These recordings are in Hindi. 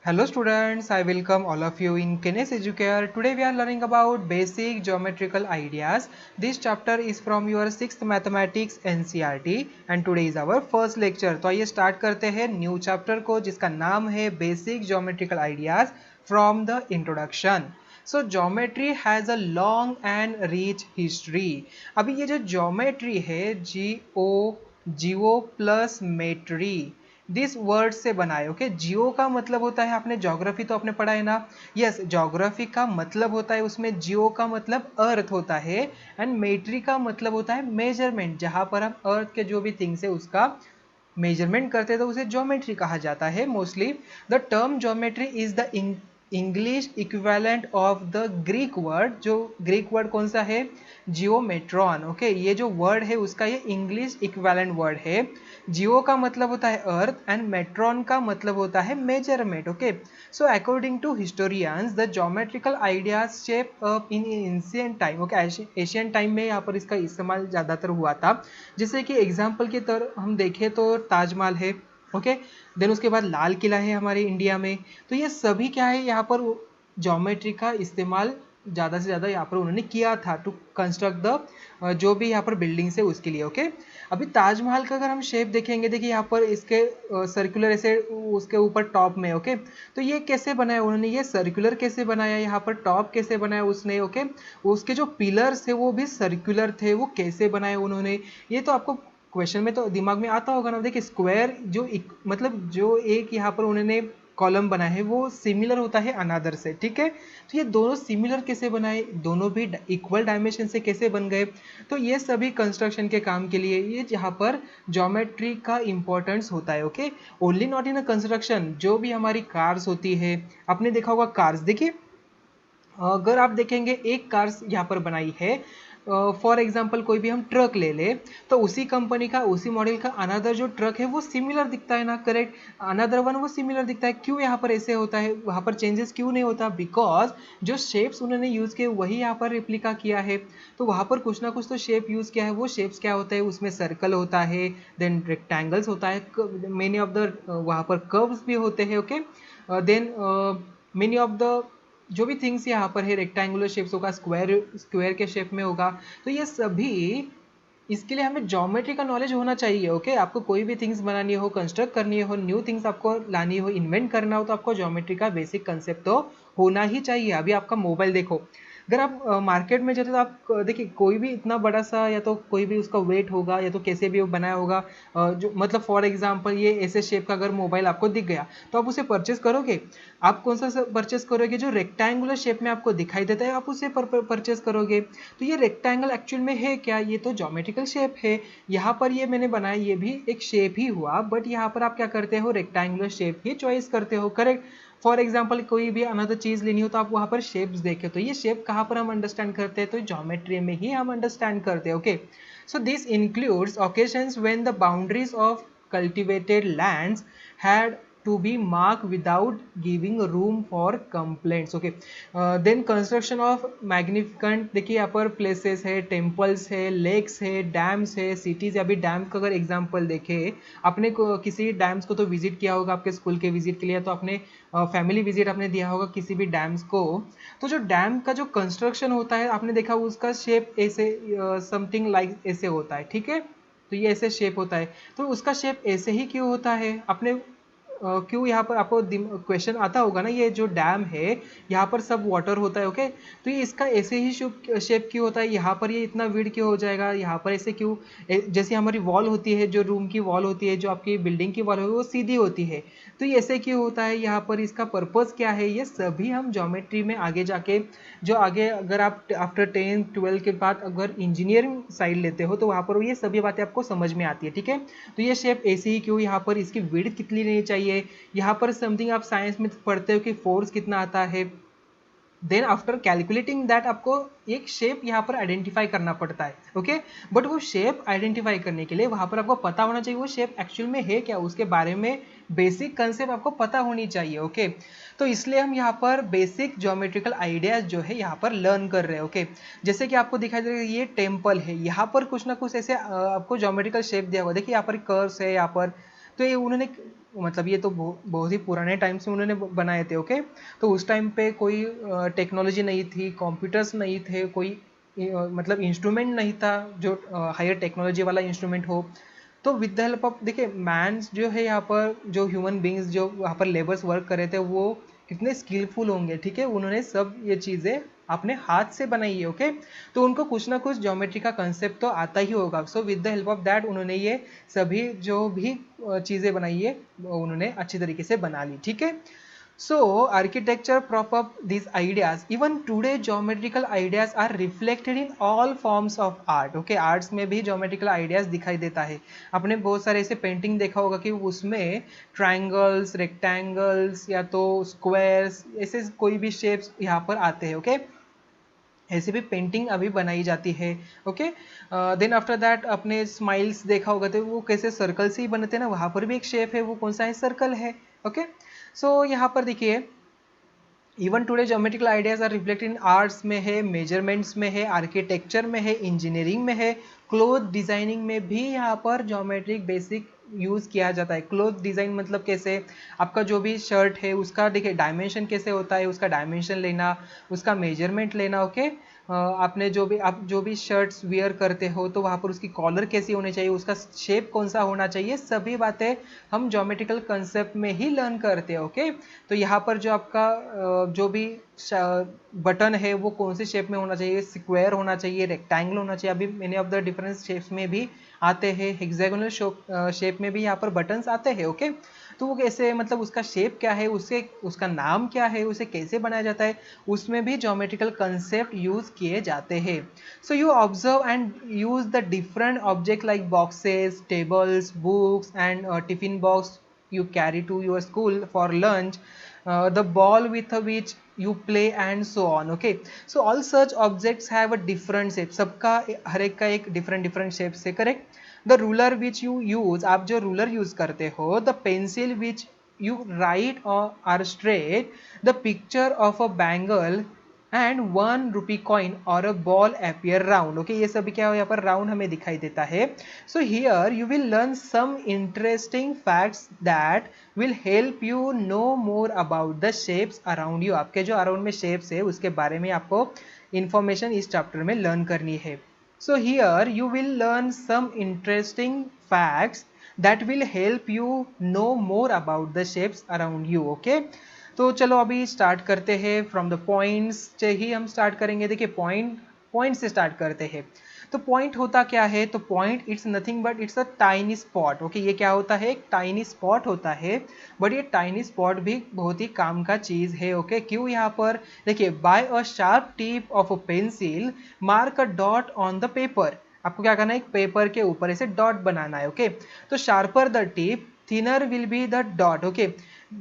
Hello students, I welcome all of you in Kenes Educare. Today we are learning about basic geometrical ideas. This chapter is from your 6th mathematics NCERT and today is our first lecture. तो आइए start करते हैं न्यू चैप्टर को जिसका नाम है Basic Geometrical Ideas from the Introduction. So geometry has a long and rich history. अभी ये जो geometry है geo plus metry this word से बना है। ओके, जियो का मतलब होता है, आपने ज्योग्राफी तो आपने पढ़ा है ना। यस, ज्योग्राफी का मतलब होता है उसमें जियो का मतलब अर्थ होता है एंड मेट्री का मतलब होता है मेजरमेंट। जहां पर हम अर्थ के जो भी थिंग्स है उसका मेजरमेंट करते हैं तो उसे ज्योमेट्री कहा जाता है mostly. The term geometry is the English equivalent of the Greek word. जो ग्रीक वर्ड कौन सा है? जियोमेट्रॉन। ओके, ये जो वर्ड है उसका ये इंग्लिश इक्विवेलेंट वर्ड है। जियो का मतलब होता है अर्थ एंड मेट्रॉन का मतलब होता है measurement. Okay, so according to historians the geometrical ideas shape up in ancient time. Okay, Asian time में यहाँ पर इसका इस्तेमाल ज़्यादातर हुआ था। जैसे कि एग्जाम्पल के तौर हम देखें तो ताजमहल है। ओके, देन उसके बाद लाल किला है हमारे इंडिया में। तो ये सभी क्या है, यहाँ पर ज्योमेट्री का इस्तेमाल ज़्यादा से ज़्यादा यहाँ पर उन्होंने किया था टू कंस्ट्रक्ट द जो भी यहाँ पर बिल्डिंग्स है उसके लिए। ओके, अभी ताजमहल का अगर हम शेप देखेंगे, देखिए यहाँ पर इसके सर्कुलर ऐसे उसके ऊपर टॉप में। ओके, तो ये कैसे बनाया उन्होंने? ये सर्कुलर कैसे बनाया, यहाँ पर टॉप कैसे बनाया उसने? ओके, उसके जो पिलर्स थे वो भी सर्कुलर थे, वो कैसे बनाए उन्होंने? ये तो आपको क्वेश्चन में तो दिमाग में आता होगा ना। देखिए स्क्वायर जो मतलब जो एक यहाँ पर उन्होंने कॉलम बना है वो सिमिलर होता है अनादर से। ठीक है, तो ये दोनों सिमिलर कैसे बनाए, दोनों भी इक्वल डायमेंशन से कैसे बन गए? तो ये सभी कंस्ट्रक्शन के काम के लिए ये जहाँ पर ज्योमेट्री का इंपॉर्टेंस होता है। Okay, only not in a construction. जो भी हमारी कार्स होती है, आपने देखा होगा कार्स। देखिए अगर आप देखेंगे एक कार यहाँ पर बनाई है, फॉर एग्जाम्पल कोई भी हम ट्रक ले ले, तो उसी कंपनी का उसी मॉडल का अनदर जो ट्रक है वो सिमिलर दिखता है ना। करेक्ट, अनदर वन वो सिमिलर दिखता है। क्यों यहाँ पर ऐसे होता है, वहाँ पर चेंजेस क्यों नहीं होता? बिकॉज जो शेप्स उन्होंने यूज़ किए वही यहाँ पर रिप्लिका किया है। तो वहाँ पर कुछ ना कुछ तो शेप यूज़ किया है। वो शेप्स क्या होता है, उसमें सर्कल होता है, देन रेक्टेंगल्स होता है, मेनी ऑफ द वहाँ पर कर्व्स भी होते हैं। Okay, then many of the जो भी थिंग्स यहाँ पर है रेक्टेंगुलर शेप्स होगा, स्क्वायर स्क्वायर के शेप में होगा। तो ये सभी इसके लिए हमें ज्योमेट्री का नॉलेज होना चाहिए। ओके, आपको कोई भी थिंग्स बनानी हो, कंस्ट्रक्ट करनी हो, न्यू थिंग्स आपको लानी हो, इन्वेंट करना हो, तो आपको ज्योमेट्री का बेसिक कंसेप्ट तो होना ही चाहिए। अभी आपका मोबाइल देखो, अगर आप मार्केट में जाते तो आप देखिए कोई भी इतना बड़ा सा या तो कोई भी उसका वेट होगा या तो कैसे भी वो बनाया होगा, जो मतलब फॉर एग्जांपल ये ऐसे शेप का अगर मोबाइल आपको दिख गया तो आप उसे परचेस करोगे? आप कौन सा परचेस करोगे? जो रेक्टेंगुलर शेप में आपको दिखाई देता है आप उसे परचेस करोगे। तो ये रेक्टेंगल एक्चुअल में है क्या? ये तो ज्योमेट्रिकल शेप है। यहाँ पर ये मैंने बनाया, ये भी एक शेप ही हुआ, बट यहाँ पर आप क्या करते हो, रेक्टेंगुलर शेप ही चॉइस करते हो। करेक्ट, फॉर एग्जाम्पल कोई भी अनदर चीज लेनी हो तो आप वहां पर शेप्स देखे, तो ये शेप कहाँ पर हम अंडरस्टैंड करते हैं? तो ज्योमेट्री में ही हम अंडरस्टैंड करते हैं। Okay, so this includes occasions when the boundaries of cultivated lands had to be marked without giving room for complaints. Okay, then construction of magnificent, देखिए यहाँ पर प्लेसेस है, टेम्पल्स है, लेक्स है, डैम्स है, सिटीज। अभी डैम का अगर एग्जांपल देखें, आपने किसी डैम्स को तो विजिट किया होगा आपके स्कूल के विजिट के लिए, तो आपने फैमिली विजिट आपने दिया होगा किसी भी डैम्स को। तो जो डैम का जो कंस्ट्रक्शन होता है आपने देखा उसका शेप ऐसे समथिंग लाइक ऐसे होता है। ठीक है, तो ये ऐसे शेप होता है। तो उसका शेप ऐसे ही क्यों होता है? आपने क्यों यहाँ पर आपको क्वेश्चन आता होगा ना, ये जो डैम है यहाँ पर सब वाटर होता है। ओके, तो ये इसका ऐसे ही शेप क्यों होता है? यहाँ पर ये इतना विड क्यों हो जाएगा, यहाँ पर ऐसे क्यों? जैसे हमारी वॉल होती है, जो रूम की वॉल होती है, जो आपकी बिल्डिंग की वॉल होती है वो सीधी होती है, तो ये ऐसे क्यों होता है? यहाँ पर इसका पर्पस क्या है? ये सभी हम ज्योमेट्री में आगे जाके, जो आगे अगर आप आफ्टर 10-12 के बाद अगर इंजीनियरिंग साइड लेते हो तो वहाँ पर ये सभी बातें आपको समझ में आती है। ठीक है, तो ये शेप ऐसे ही क्यों, यहाँ पर इसकी विड्थ कितनी रहनी चाहिए, यहाँ पर समथिंग आप साइंस में पढ़ते हो कि फोर्स कितना आता है। देन आफ्टर कैलकुलेटिंग दैट आपको एक शेप यहाँ पर आइडेंटिफाई करना पड़ता है। ओके, बट वो शेप आइडेंटिफाई करने के लिए वहां पर आपको पता होना चाहिए वो शेप एक्चुअल में है क्या, उसके बारे में बेसिक कंसेप्ट आपको पता होनी चाहिए। ओके, तो इसलिए हम यहाँ पर बेसिक ज्योमेट्रिकल आइडियाज जो है यहाँ पर लर्न कर रहे हैं। ओके, जैसे कि आपको दिखाई दे रहा है ये टेम्पल है, यहाँ पर कुछ ना कुछ ऐसे आपको ज्योमेट्रिकल शेप दिया हुआ, देखिए यहाँ पर कर्व्स है यहाँ पर। तो ये उन्होंने मतलब ये तो बहुत ही पुराने टाइम से उन्होंने बनाए थे। ओके, तो उस टाइम पे कोई टेक्नोलॉजी नहीं थी, कंप्यूटर्स नहीं थे, कोई मतलब इंस्ट्रूमेंट नहीं था जो हायर टेक्नोलॉजी वाला इंस्ट्रूमेंट हो। तो विद द हेल्प ऑफ, देखिए मैन जो है यहाँ पर, जो ह्यूमन बींग्स जो यहाँ पर लेबर्स वर्क कर रहे थे वो कितने स्किलफुल होंगे, ठीक है, उन्होंने सब ये चीज़ें अपने हाथ से बनाई है। ओके, तो उनको कुछ ना कुछ ज्योमेट्री का कंसेप्ट तो आता ही होगा। So with the help of that उन्होंने ये सभी जो भी चीज़ें बनाई है उन्होंने अच्छी तरीके से बना ली, ठीक है। So, architecture prop up these ideas. Even today, geometrical ideas are reflected in all forms of art. Okay, arts में भी geometrical ideas दिखाई देता है। आपने बहुत सारे ऐसे पेंटिंग देखा होगा कि उसमें ट्रायंगल्स, रेक्टेंगल्स या तो स्क्वायर्स, ऐसे कोई भी शेप्स यहाँ पर आते हैं। ओके, ऐसे भी पेंटिंग अभी बनाई जाती है। ओके, देन आफ्टर दैट अपने स्माइल्स देखा होगा तो वो कैसे सर्कल से ही बनते हैं ना, वहाँ पर भी एक शेप है, वो कौन सा है, सर्कल है। ओके, सो यहाँ पर देखिए even today geometrical ideas are reflected in arts में है, मेजरमेंट्स में है, आर्किटेक्चर में है, इंजीनियरिंग में है, क्लोथ डिजाइनिंग में भी यहाँ पर ज्योमेट्रिक बेसिक यूज़ किया जाता है। क्लोथ डिज़ाइन मतलब कैसे, आपका जो भी शर्ट है उसका देखिए डायमेंशन कैसे होता है, उसका डायमेंशन लेना, उसका मेजरमेंट लेना। ओके, आपने जो भी आप जो भी शर्ट्स वियर करते हो तो वहाँ पर उसकी कॉलर कैसी होनी चाहिए, उसका शेप कौन सा होना चाहिए, सभी बातें हम ज्योमेट्रिकल कंसेप्ट में ही लर्न करते हैं। ओके, तो यहाँ पर जो आपका जो भी बटन है वो कौन से शेप में होना चाहिए, स्क्वायर होना चाहिए, रेक्टेंगल होना चाहिए, अभी many of the different shapes में भी आते हैं, हेक्सागोनल शेप में भी यहाँ पर बटन्स आते हैं। ओके, तो वो कैसे, मतलब उसका शेप क्या है, उसका नाम क्या है, उसे कैसे बनाया जाता है, उसमें भी ज्योमेट्रिकल कंसेप्ट यूज किए जाते हैं। So you observe and use the different object like boxes, tables, books and tiffin box you carry to your school for lunch, the ball with which you play and so on. Okay, so all such objects have a different shape, सबका हर एक का एक different shape से, correct. The ruler which you use, आप जो ruler use करते हो, the pencil which you write or are straight, the picture of a bangle and 1 rupee coin और a ball appear round. Okay, ये सभी क्या हो, यहाँ पर राउंड हमें दिखाई देता है। So here you will learn some interesting facts that will help you know more about the shapes around you. आपके जो अराउंड में शेप्स है उसके बारे में आपको इंफॉर्मेशन इस चैप्टर में लर्न करनी है। So here you will learn some interesting facts that will help you know more about the shapes around you. Okay, तो चलो अभी स्टार्ट करते हैं, फ्रॉम द पॉइंट्स से ही हम स्टार्ट करेंगे। देखिए पॉइंट से स्टार्ट करते हैं। तो पॉइंट होता क्या है, तो point it's nothing but it's a tiny spot. Okay, ये क्या होता है, एक टाइनी स्पॉट होता है, बट ये टाइनी स्पॉट भी बहुत ही काम का चीज है। ओके, क्यों, यहाँ पर देखिए, by a sharp tip of a pencil mark a dot on the paper. आपको क्या करना है, एक पेपर के ऊपर ऐसे डॉट बनाना है। ओके, तो sharper the tip thinner will be the dot. Okay,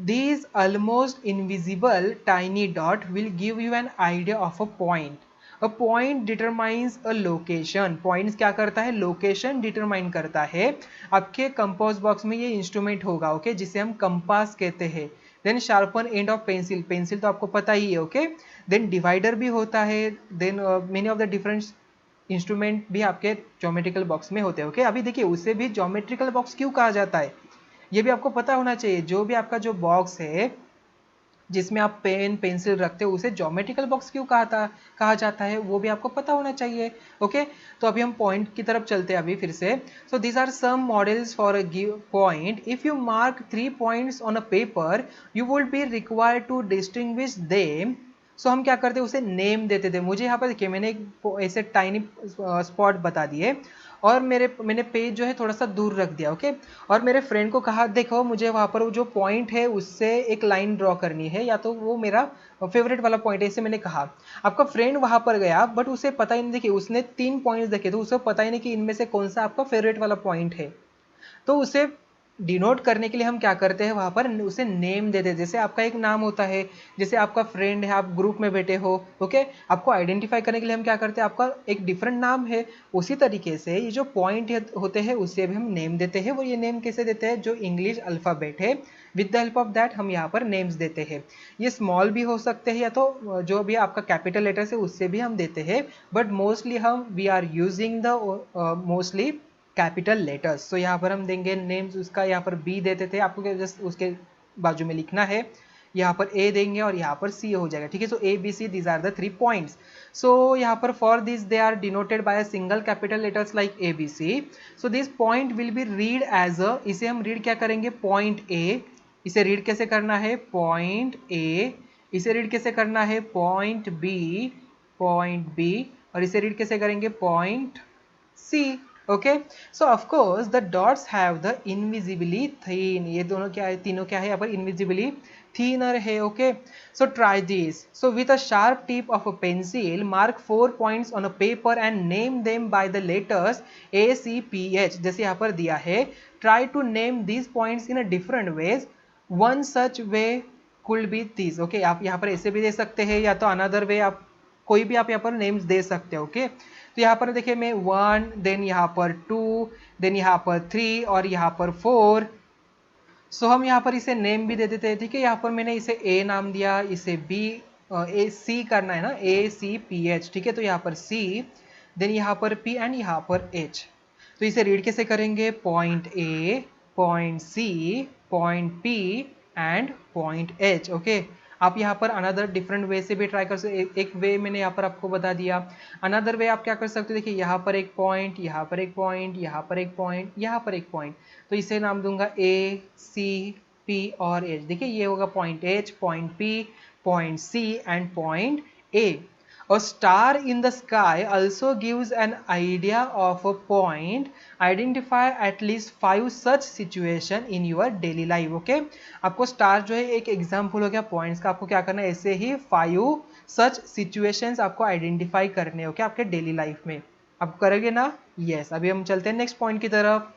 these almost invisible tiny dot will give you an idea of a point. A point determines a location. Points क्या करता है, लोकेशन डिटरमाइन करता है। आपके कंपास बॉक्स में ये इंस्ट्रूमेंट होगा, ओके, जिसे हम कंपास कहते हैं। Then sharpen end of pencil, pencil तो आपको पता ही है। ओके, देन डिवाइडर भी होता है। Then many of the different instrument भी आपके ज्योमेट्रिकल बॉक्स में होते हैं। ओके, अभी देखिए उसे भी ज्योमेट्रिकल बॉक्स क्यों कहा जाता है, ये भी आपको पता होना चाहिए। जो भी आपका जो बॉक्स है जिसमें आप पेन पेंसिल रखते हो उसे ज्योमेट्रिकल बॉक्स क्यों कहा जाता है, वो भी आपको पता होना चाहिए। ओके, तो अभी हम पॉइंट की तरफ चलते हैं अभी फिर से। So these are some models for a give point. If you mark 3 points on a paper you would be required to distinguish them. So हम क्या करते, उसे नेम देते थे। मुझे यहाँ पर देखिए मैंने एक ऐसे टाइनी स्पॉट बता दिए और मैंने पेज जो है थोड़ा सा दूर रख दिया। ओके, और मेरे फ्रेंड को कहा देखो मुझे वहाँ पर जो पॉइंट है उससे एक लाइन ड्रॉ करनी है, या तो वो मेरा फेवरेट वाला पॉइंट है, इसे मैंने कहा। आपका फ्रेंड वहाँ पर गया बट उसे पता ही नहीं, देखिए उसने 3 पॉइंट्स देखे तो उसे पता ही नहीं कि इनमें से कौन सा आपका फेवरेट वाला पॉइंट है। तो उसे डिनोट करने के लिए हम क्या करते हैं, वहाँ पर उसे नेम दे देते। जैसे आपका एक नाम होता है, जैसे आपका फ्रेंड है, आप ग्रुप में बैठे हो, ओके, आपको आइडेंटिफाई करने के लिए हम क्या करते हैं, आपका एक डिफरेंट नाम है। उसी तरीके से ये जो पॉइंट होते हैं उससे भी हम नेम देते हैं। वो ये नेम कैसे देते हैं, जो इंग्लिश अल्फ़ाबेट है with the help of that हम यहाँ पर नेम्स देते हैं। ये स्मॉल भी हो सकते हैं या तो जो भी आपका कैपिटल लेटर्स है उससे भी हम देते हैं, बट मोस्टली हम we are using the mostly capital letters. तो यहाँ पर हम देंगे नेम्स, उसका यहाँ पर बी देते थे, आपको जस्ट उसके बाजू में लिखना है, यहाँ पर ए देंगे और यहाँ पर सी हो जाएगा, ठीक है। So A B C these are the 3 points. So यहाँ पर for this they are denoted by a single capital letters like A B C. So this point will be read as a, इसे हम रीड क्या करेंगे, पॉइंट ए। इसे रीड कैसे करना है, पॉइंट ए। इसे रीड कैसे करना है, पॉइंट बी, पॉइंट बी। और इसे रीड कैसे करेंगे, point C. Okay, so of course the dots have the invisibly thin, ये दोनों क्या है, तीनों क्या है यहाँ पर, इनविजिबली थिनर है। Okay, so try this. So with a sharp tip of a pencil mark 4 points on a paper and name them by the letters A C P H, जैसे यहाँ पर दिया है। Try to name these points in a different veg, one such way could be this. Okay, आप यहाँ पर ऐसे भी दे सकते हैं, या तो अनदर वे आप कोई भी आप यहाँ पर नेम्स दे सकते हो। ओके, तो यहाँ पर देखिए मैं 1, देन यहाँ पर 2, देन यहाँ पर 3 और यहाँ पर 4। सो हम यहाँ पर इसे नेम भी दे देते हैं, ठीक है। यहाँ पर मैंने इसे ए नाम दिया, इसे बी, ए सी करना है ना, ए सी पी एच, ठीक है। तो यहाँ पर सी, देन यहाँ पर पी एंड यहाँ पर एच। तो इसे रीड कैसे करेंगे, point A, point C, point P and point H. Okay, आप यहाँ पर अनदर डिफरेंट वे से भी ट्राई कर सकते, एक वे मैंने यहाँ पर आपको बता दिया। अनदर वे आप क्या कर सकते हो, देखिए यहाँ पर एक पॉइंट, यहाँ पर एक पॉइंट, यहाँ पर एक पॉइंट, यहाँ पर एक पॉइंट। तो इसे नाम दूंगा ए सी पी और एच। देखिए ये होगा point H, point P, point C and point A. A star in the sky also gives an idea of a point. Identify at least 5 such situation in your daily life. Okay? आपको स्टार जो है एक एग्जाम्पल हो गया पॉइंट्स का, आपको क्या करना है, ऐसे ही 5 सच सिचुएशंस आपको आइडेंटिफाई करने हैं। ओके, आपके डेली लाइफ में आप करोगे ना। यस, अभी हम चलते हैं नेक्स्ट पॉइंट की तरफ।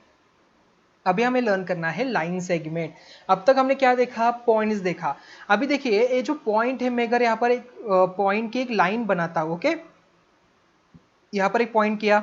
अभी हमें लर्न करना है लाइन सेगमेंट। अब तक हमने क्या देखा, पॉइंट्स देखा। अभी देखिए ये जो पॉइंट है, मैं अगर यहाँ पर एक पॉइंट की एक लाइन बनाता हूँ। ओके, यहाँ पर एक पॉइंट किया,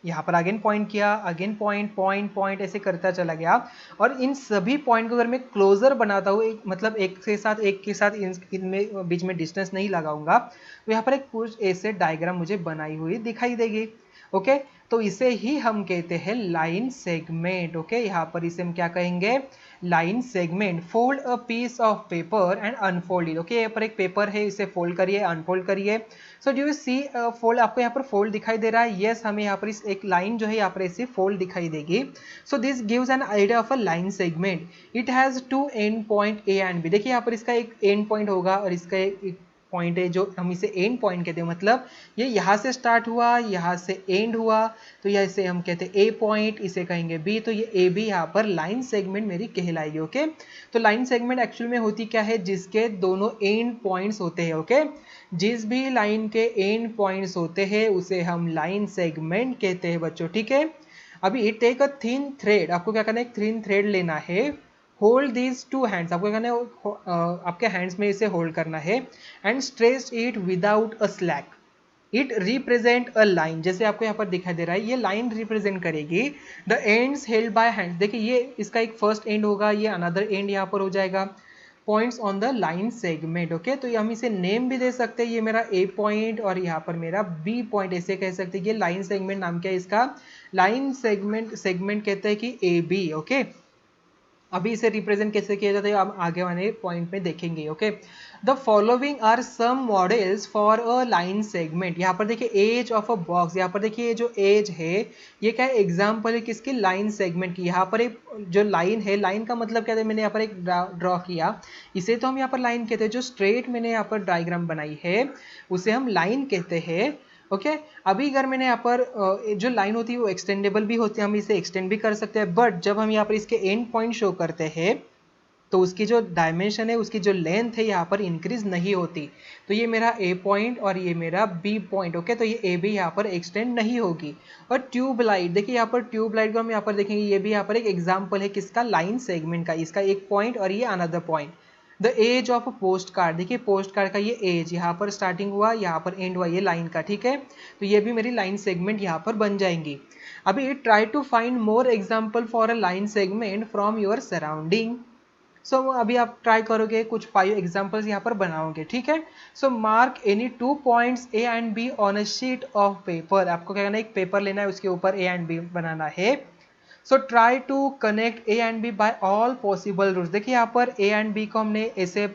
यहाँ पर अगेन पॉइंट किया, अगेन पॉइंट, पॉइंट पॉइंट, ऐसे करता चला गया। और इन सभी पॉइंट को अगर मैं क्लोजर बनाता हूँ, एक मतलब एक के साथ इनमें बीच में डिस्टेंस नहीं लगाऊंगा, तो यहाँ पर एक कुछ ऐसे डायग्राम मुझे बनाई हुई दिखाई देगी। ओके, तो इसे ही हम कहते हैं लाइन सेगमेंट। ओके, यहाँ पर इसे हम क्या कहेंगे, line segment. Fold a piece of paper and unfold it. Okay, यहाँ पर एक पेपर है, इसे फोल्ड करिए, अनफोल्ड करिए। So do you see fold, आपको यहाँ पर फोल्ड दिखाई दे रहा है। यस, हमें यहाँ पर इस एक लाइन जो है यहाँ पर ऐसी फोल्ड दिखाई देगी। So this gives an idea of a line segment. It has 2 end point A and B. देखिए यहाँ पर इसका एक एंड पॉइंट होगा और इसका एक पॉइंट है, जो हम इसे एंड पॉइंट कहते हैं। मतलब ये यहाँ से स्टार्ट हुआ, यहाँ से एंड हुआ, तो यह इसे हम कहते हैं ए पॉइंट, इसे कहेंगे बी। तो ये ए बी यहाँ पर लाइन सेगमेंट मेरी कहलाएगी। ओके, तो लाइन सेगमेंट एक्चुअल में होती क्या है, जिसके दोनों एंड पॉइंट्स होते हैं। ओके, जिस भी लाइन के एंड पॉइंट्स होते हैं उसे हम लाइन सेगमेंट कहते हैं बच्चों, ठीक है। अभी टेक अ थिन थ्रेड, आपको क्या करना है, एक थिन थ्रेड लेना है। होल्ड दीज 2 हैंड्स, आपको क्या करना है, आपके हैंड्स में इसे होल्ड करना है and stretch it without a slack. It represent a line, जैसे आपको यहाँ पर दिखाई दे रहा है, ये लाइन रिप्रेजेंट करेगी the ends held by hands. देखिए ये इसका एक फर्स्ट एंड होगा, ये अनदर एंड यहाँ पर हो जाएगा। Points on the line segment. Okay, तो हम इसे नेम भी दे सकते हैं, ये मेरा ए पॉइंट और यहाँ पर मेरा बी पॉइंट, ऐसे कह सकते हैं। ये लाइन सेगमेंट नाम क्या है इसका, लाइन सेगमेंट कहते हैं कि ए बी। ओके, अभी इसे रिप्रेजेंट कैसे किया जाता है आप आगे वाले पॉइंट में देखेंगे। Okay, the following are some models for a line segment. यहाँ पर देखिए एज ऑफ अ बॉक्स, यहाँ पर देखिए ये जो एज है ये क्या है, एग्जाम्पल है किसकी, लाइन सेगमेंट की। यहाँ पर एक जो लाइन है, लाइन का मतलब क्या है, मैंने यहाँ पर एक ड्रॉ किया, इसे तो हम यहाँ पर लाइन कहते हैं। जो स्ट्रेट मैंने यहाँ पर डायग्राम बनाई है उसे हम लाइन कहते हैं। ओके, अभी अगर मैंने यहाँ पर जो लाइन होती है वो एक्सटेंडेबल भी होती है, हम इसे एक्सटेंड भी कर सकते हैं। बट जब हम यहाँ पर इसके एंड पॉइंट शो करते हैं तो उसकी जो डायमेंशन है, उसकी जो लेंथ है यहाँ पर इंक्रीज नहीं होती। तो ये मेरा ए पॉइंट और ये मेरा बी पॉइंट। ओके, तो ये ए बी यहाँ पर एक्सटेंड नहीं होगी। और ट्यूबलाइट, देखिए यहाँ पर ट्यूबलाइट को हम यहाँ पर देखेंगे, ये भी यहाँ पर एक एग्जाम्पल है किसका, लाइन सेगमेंट का। इसका एक पॉइंट और ये another point. The edge of post card, देखिए पोस्ट कार्ड का ये एज यहाँ पर स्टार्टिंग हुआ, यहाँ पर एंड हुआ, ये लाइन का, ठीक है। तो ये भी मेरी लाइन सेगमेंट यहाँ पर बन जाएंगी। अभी try to find more example for a line segment from your surrounding. So अभी आप ट्राई करोगे, कुछ 5 एग्जाम्पल्स यहाँ पर बनाओगे, ठीक है। So mark any 2 points A and B on a sheet of paper. आपको क्या करना है, एक पेपर लेना है, उसके ऊपर ए एंड बी बनाना है। So try to connect A and B by all possible routes. देखिए यहाँ पर ए एंड बी को हमने ऐसे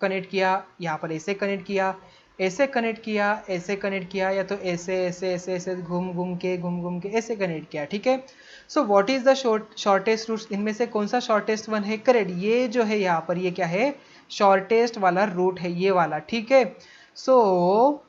कनेक्ट किया, यहाँ पर ऐसे कनेक्ट किया, ऐसे कनेक्ट किया, ऐसे कनेक्ट किया, या तो ऐसे ऐसे ऐसे ऐसे घूम घूम के ऐसे कनेक्ट किया, ठीक है। So what is the shortest route, इनमें से कौन सा शॉर्टेस्ट वन है? करेक्ट, ये जो है यहाँ पर ये क्या है? शॉर्टेस्ट वाला रूट है, ये वाला, ठीक है। सो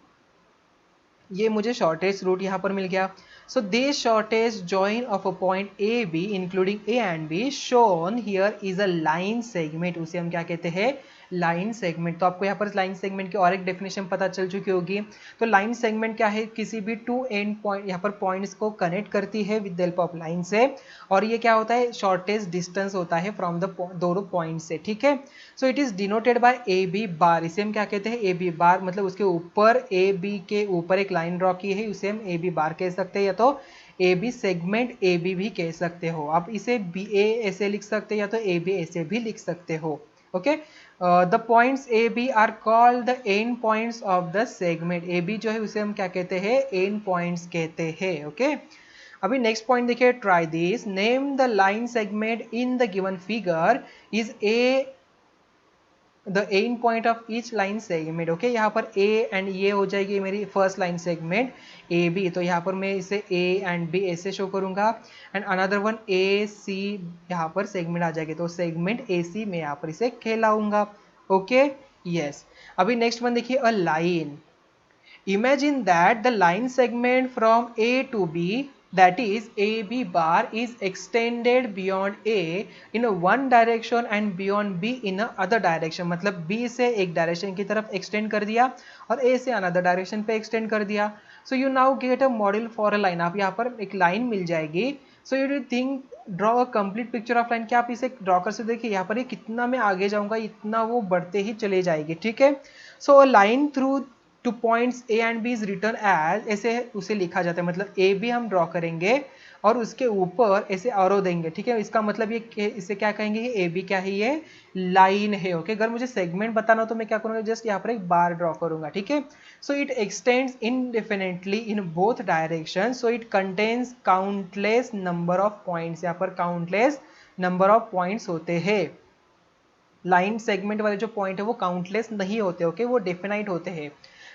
ये मुझे शॉर्टेस्ट रूट यहाँ पर मिल गया। So this shortest join of a point A be including A and be shown here is a line segment, उसे हम क्या कहते हैं? Line segment. तो आपको यहाँ पर लाइन सेगमेंट की और एक डेफिनेशन पता चल चुकी होगी। तो लाइन सेगमेंट क्या है? किसी भी टू एंड पॉइंट यहाँ पर पॉइंट्स को कनेक्ट करती है with the help of line से, और ये क्या होता है? शॉर्टेस्ट डिस्टेंस होता है फ्रॉम द दोनों पॉइंट से, ठीक है। So it is denoted by A B bar, इसे हम क्या कहते हैं? ए बी बार, मतलब उसके ऊपर ए बी के ऊपर एक लाइन ड्रॉ की है, उसे हम ए बी बार कह सकते हैं, या तो A B segment A B भी कह सकते हो। आप इसे बी ए ऐसे लिख सकते हैं, या तो ए बी ऐसे भी लिख सकते हो, okay. The points A B are called the end points of the segment. A B जो है उसे हम क्या कहते हैं? एंड पॉइंट्स कहते हैं, ओके। अभी नेक्स्ट पॉइंट देखिए, try this, name the line segment in the given figure, is A the end point of each line segment, okay. यहाँ पर ए एंड ये हो जाएगी मेरी first line segment A B, तो यहाँ पर मैं इसे ए एंड बी ऐसे शो करूंगा, and another one A C यहाँ पर सेगमेंट आ जाएगी, तो सेगमेंट ए सी में यहाँ पर इसे कहलाऊंगा, ओके, यस। अभी नेक्स्ट वन देखिए, a line, imagine that the line segment from A to B, that is AB bar, is extended beyond A in a one direction and beyond B in a other direction। मतलब B से एक डायरेक्शन की तरफ एक्सटेंड कर दिया और A से अनदर डायरेक्शन पे एक्सटेंड कर दिया। So you now get a model for a line, आप यहाँ पर एक लाइन मिल जाएगी। So you think draw a complete picture of line, क्या आप इसे ड्रॉ कर सकते? देखिए यहाँ पर ये कितना मैं आगे जाऊंगा इतना वो बढ़ते ही चले जाएगी, ठीक है। So a line through two points A and B is written as, ऐसे उसे लिखा जाता है, मतलब ए बी हम ड्रॉ करेंगे और उसके ऊपर ऐसे एरो देंगे, ठीक है। इसका मतलब ये इसे क्या कहेंगे? ये ए बी क्या है? ये लाइन है, ओके। अगर मुझे सेगमेंट बताना हो तो मैं क्या करूंगा? जस्ट यहाँ पर एक बार ड्रॉ करूंगा, ठीक है। So it extends indefinitely in both direction, so it contains countless number of points, यहाँ पर काउंटलेस नंबर ऑफ पॉइंट्स होते हैं। लाइन सेगमेंट वाले जो पॉइंट है वो काउंटलेस नहीं होते, ओके, वो डेफिनाइट होते हैं।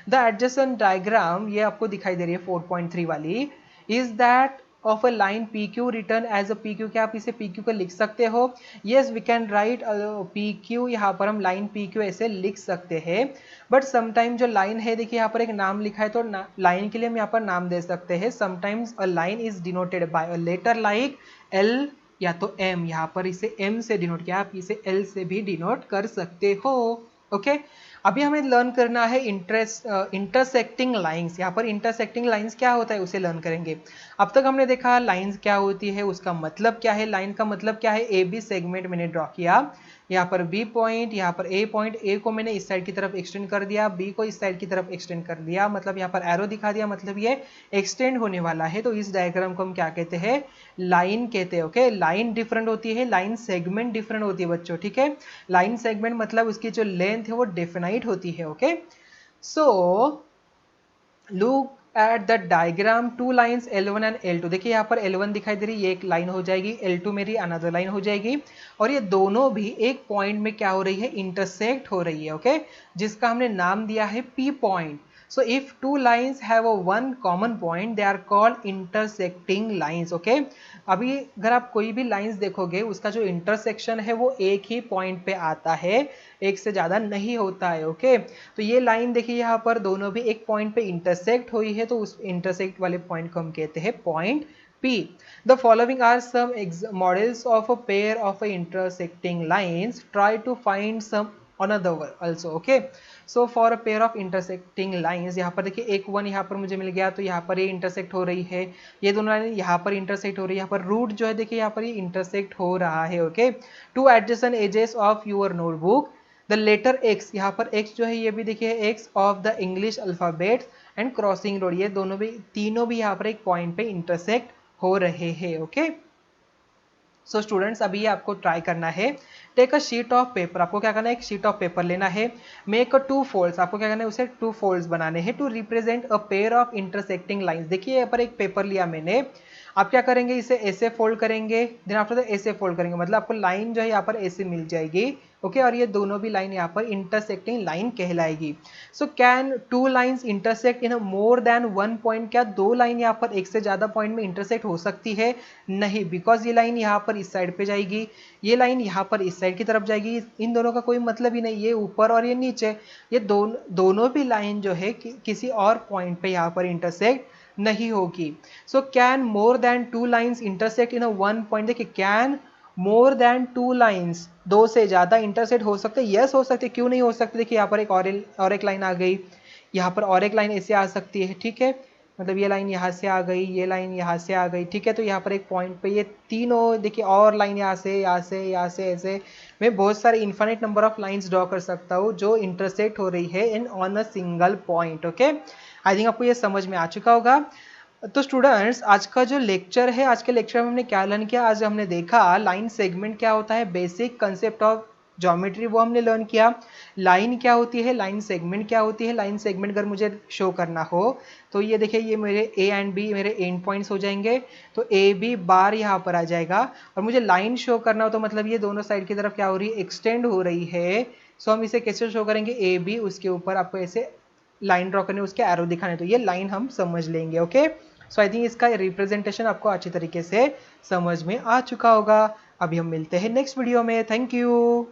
द एडजेसेंट डायग्राम, ये आपको दिखाई दे रही है 4.3 वाली, is that of a line P Q return as a P Q. क्या आप इसे पी क्यू को लिख सकते हो? Yes, we can write P Q, यहाँ पर हम लाइन पी क्यू ऐसे लिख सकते हैं। बट समटाइम जो लाइन है, देखिए यहाँ पर एक नाम लिखा है, तो लाइन के लिए हम यहाँ पर नाम दे सकते हैं। Sometimes a line is denoted by a letter like L या तो एम, यहाँ पर इसे एम से डिनोट किया, आप इसे एल से भी डिनोट कर सकते हो, ओके। अभी हमें लर्न करना है इंटरसेक्टिंग लाइंस। यहाँ पर इंटरसेक्टिंग लाइंस क्या होता है उसे लर्न करेंगे। अब तक हमने देखा लाइंस क्या होती है, उसका मतलब क्या है, लाइन का मतलब क्या है। ए बी सेगमेंट मैंने ड्रॉ किया, यहाँ पर बी पॉइंट, यहाँ पर ए पॉइंट, ए को मैंने इस साइड की तरफ एक्सटेंड कर दिया, बी को इस साइड की तरफ एक्सटेंड कर दिया, मतलब यहाँ पर एरो दिखा दिया, मतलब ये एक्सटेंड होने वाला है। तो इस डायग्राम को हम क्या कहते हैं? लाइन कहते हैं, ओके। लाइन डिफरेंट होती है, लाइन सेगमेंट डिफरेंट होती है बच्चों, ठीक है। लाइन सेगमेंट मतलब उसकी जो लेंथ है वो डेफिनाइट होती है, okay. So look at the diagram, two lines L1 and L2। देखिए यहाँ पर L1 दिखाई दे रही है, ये एक लाइन हो जाएगी, L2 मेरी अनदर लाइन हो जाएगी, और ये दोनों भी एक पॉइंट में क्या हो रही है? इंटरसेक्ट हो रही है, ओके, जिसका हमने नाम दिया है P point. So if two lines have a one common point, they are called intersecting lines, okay? अभी अगर आप कोई भी लाइंस देखोगे उसका जो इंटरसेक्शन है वो एक ही पॉइंट पे आता है, एक से ज़्यादा नहीं होता है, ओके। तो ये लाइन देखिए यहाँ पर दोनों भी एक पॉइंट पे इंटरसेक्ट हुई है, तो उस इंटरसेक्ट वाले पॉइंट को हम कहते हैं point P. The following are some models of a pair of intersecting lines. Try to find some another one also, okay? So for a pair of intersecting lines, यहाँ पर देखिए एक वन यहाँ पर मुझे मिल गया, तो यहाँ पर ये इंटरसेक्ट हो रही है, ये दोनों लाइन यहाँ पर इंटरसेक्ट हो रही है, यहाँ पर रूट जो है देखिए यहाँ पर ये इंटरसेक्ट हो रहा है, okay. Two adjacent edges of your notebook, the letter X, यहाँ पर एक्स जो है ये भी देखिए X of the English alphabet and crossing road, ये दोनों भी तीनों भी यहाँ पर एक पॉइंट पे इंटरसेक्ट हो रहे हैं, ओके। सो स्टूडेंट्स अभी आपको ट्राई करना है, take a sheet of paper, आपको क्या करना है? एक शीट ऑफ पेपर लेना है, मेक अ टू फोल्ड्स, आपको क्या करना है? उसे टू फोल्ड्स बनाने हैं, to represent a pair of intersecting lines. देखिए यहाँ पर एक पेपर लिया मैंने, आप क्या करेंगे, इसे ऐसे फोल्ड करेंगे, देन आफ्टर दैट ऐसे फोल्ड करेंगे, मतलब आपको लाइन जो है यहाँ पर ऐसे मिल जाएगी। ओके, और ये दोनों भी लाइन यहाँ पर इंटरसेक्टिंग लाइन कहलाएगी। So can two lines intersect in more than one point, क्या दो लाइन यहाँ पर एक से ज़्यादा पॉइंट में इंटरसेक्ट हो सकती है? नहीं, बिकॉज ये लाइन यहाँ पर इस साइड पे जाएगी, ये लाइन यहाँ पर इस साइड की तरफ जाएगी, इन दोनों का कोई मतलब ही नहीं, ये ऊपर और ये नीचे, ये दोनों भी लाइन जो है किसी और पॉइंट पे यहाँ पर इंटरसेक्ट नहीं होगी। So can more than two lines intersect in a one point, देखिए can more than two lines, दो से ज्यादा इंटरसेक्ट हो सकते हैं, यस हो सकते, क्यों नहीं हो सकते? देखिए यहाँ पर और एक लाइन आ गई, यहाँ पर और एक लाइन ऐसे आ सकती है, ठीक है, मतलब ये लाइन यहाँ से आ गई, ये लाइन यहाँ से आ गई, ठीक है, तो यहाँ पर एक पॉइंट पे ये तीनों देखिए और लाइन यहाँ से यहाँ से यहाँ से ऐसे, मैं बहुत सारे infinite number of lines draw कर सकता हूँ जो इंटरसेक्ट हो रही है in on a single point. Okay, I think आपको ये समझ में आ चुका होगा। तो स्टूडेंट्स, आज का जो लेक्चर है, आज के लेक्चर में हमने क्या लर्न किया? आज हमने देखा लाइन सेगमेंट क्या होता है, बेसिक कंसेप्ट ऑफ ज्योमेट्री वो हमने लर्न किया। लाइन क्या होती है, लाइन सेगमेंट क्या होती है, लाइन सेगमेंट अगर मुझे शो करना हो तो ये देखिए, ये मेरे ए एंड बी मेरे एंड पॉइंट्स हो जाएंगे, तो ए बी बार यहाँ पर आ जाएगा, और मुझे लाइन शो करना हो तो मतलब ये दोनों साइड की तरफ क्या हो रही है, एक्सटेंड हो रही है। सो हम इसे कैसे शो करेंगे, ए बी, उसके ऊपर आपको ऐसे लाइन ड्रॉ करने, उसके एरो दिखाने, तो ये लाइन हम समझ लेंगे। ओके, सो आई थिंक इसका रिप्रेजेंटेशन आपको अच्छी तरीके से समझ में आ चुका होगा। अभी हम मिलते हैं नेक्स्ट वीडियो में। Thank you.